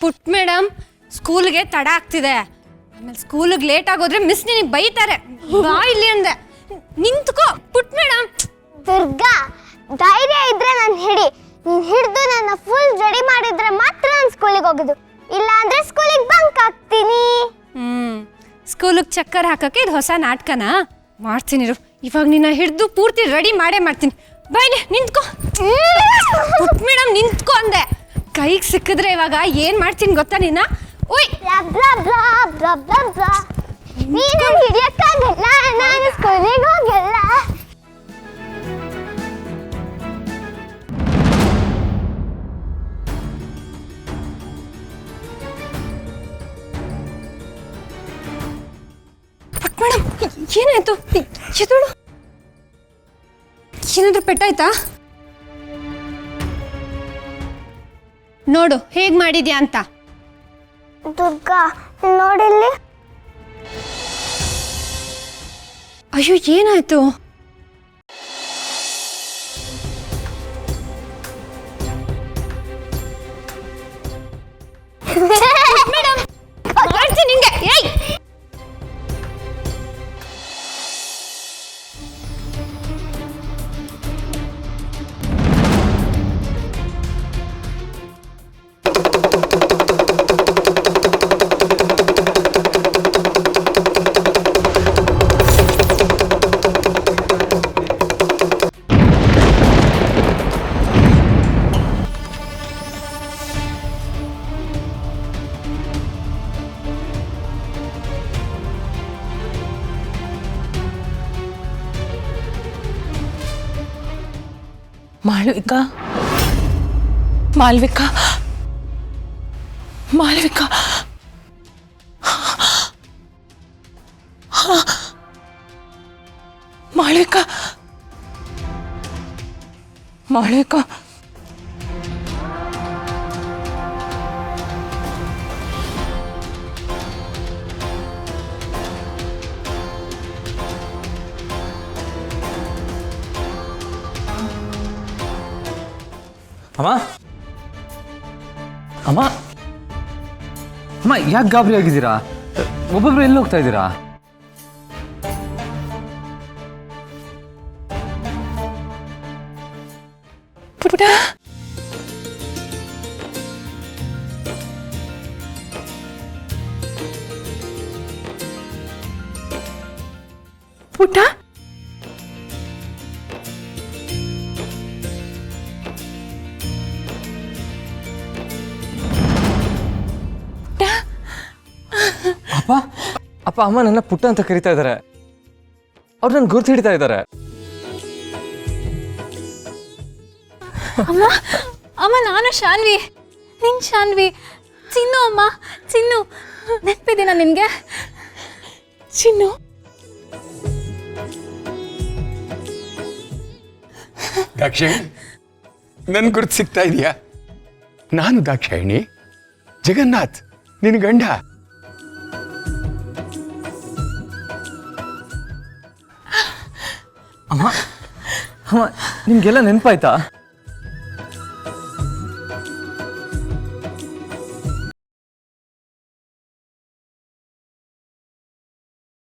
ಪುಟ್ madam ಸ್ಕೂಲ್ಗೆ ತಡ ಆಗ್ತಿದೆ, ಆಮೇಲೆ ಸ್ಕೂಲಿಗೆ ಲೇಟ್ ಆಗೋದ್ರೆ ಮಿಸ್ ನಿನಗೆ ಬೈತಾರೆ. ಬಾ ಇಲ್ಲಿ ಅಂದೆ. ನಿಂತ್ಕೋ ಪುಟ್ ಮೇಡಮ್. ದುರ್ಗಾ, ಧೈರ್ಯ ಇದ್ರೆ ನಾನು ಹಿಡಿ. ನೀನು ಹಿಡಿದು ನನ್ನ ಫುಲ್ ರೆಡಿ ಮಾಡಿದ್ರೆ ಮಾತ್ರ ನಾನು ಸ್ಕೂಲಿಗೆ ಹೋಗೋದು, ಇಲ್ಲ ಅಂದ್ರೆ ಸ್ಕೂಲಿಗೆ ಬಂಕ್ ಹಾಕ್ತೀನಿ. ಸ್ಕೂಲಿಗೆ ಚಕ್ಕರ್ ಹಾಕಕ್ಕೆ ಇದು ಹೊಸ ನಾಟಕನಾ? ಮಾಡ್ತೀನಿ ಇರು. ಇವಾಗ ನಿನ್ನ ಹಿಡಿದು ಪೂರ್ತಿ ರೆಡಿ ಮಾಡೇ ಮಾಡ್ತೀನಿ. ಬಾಯ್ಲೆ ನಿಂತ್ಕೋ. ಪುಟ್ ಮೇಡಮ್ ನಿಂತ್ಕೋ ಅಂದೆ. ಕೈಗೆ ಸಿಕ್ಕಿದ್ರೆ ಇವಾಗ ಏನು ಮಾಡ್ತೀನಿ ಗೊತ್ತಾ ನಿನ್ನ? ಓಯ್ ನೀನು ಹಿಡಿಯಕ್ಕಾಗಲ್ಲ, ನಾನು ಸ್ಕೂಲಿಗೆ ಹೋಗಲ್ಲ. ಪುಟ್ ಮೇಡಮ್ ಏನಾಯ್ತು? ಎದಳು. ಏನಾದ್ರೂ ಪೆಟ್ಟಾಯ್ತಾ? ನೋಡು ಹೇಗ್ ಮಾಡಿದ್ಯಾ ಅಂತ. ದುರ್ಗಾ ನೋಡಿಲ್ಲಿ. ಅಯ್ಯೋ ಏನಾಯ್ತು? ಮೇಡಮ್ ನಿಂಗೆ. ಏಯ್ ಮಾಳವಿಕಾ, ಮಾಳವಿಕಾ, ಮಾಳವಿಕಾ, ಮಾಳವಿಕಾ, ಮಾಳವಿಕಾ. ಅಮ್ಮ ಅಮ್ಮ ಅಮ್ಮ ಯಾಕೆ ಗಾಬರಿ ಆಗಿದ್ದೀರಾ? ಒಬ್ಬೊಬ್ರು ಎಲ್ಲಿ ಹೋಗ್ತಾ ಇದ್ದೀರಾ? ಪುಟ್ಟ, ಪುಟ್ಟ, ಅಪ್ಪ ಅಪ್ಪ ಅಮ್ಮ ನನ್ನ ಪುಟ್ಟ ಅಂತ ಕರಿತಾ ಇದ್ದಾರೆ. ಅವ್ರು ನನ್ನ ಗುರ್ತು ಹಿಡಿತಾ ಇದ್ದಾರೆ. ಅಮ್ಮ ಅಮ್ಮ ನಾನು ಶಾನ್ವಿ, ನಿನ್ ಶಾನ್ವಿ. ಚಿನ್ನು ಅಮ್ಮ, ಚಿನ್ನು. ನೆನಪಿದ್ದೀನಾ ನಿನ್ಗೆ? ಚಿನ್ನು, ದಾಕ್ಷಾಯಿಣಿ, ನನ್ನ ಗುರ್ತು ಸಿಗ್ತಾ ಇದೆಯಾ? ನಾನು ದಾಕ್ಷಾಯಿಣಿ, ಜಗನ್ನಾಥ್ ನಿನ್ನ ಗಂಡ. ಅಮ್ಮ ಅಮ್ಮ ನಿಮ್ಗೆಲ್ಲ ನೆನಪಾಯ್ತಾ?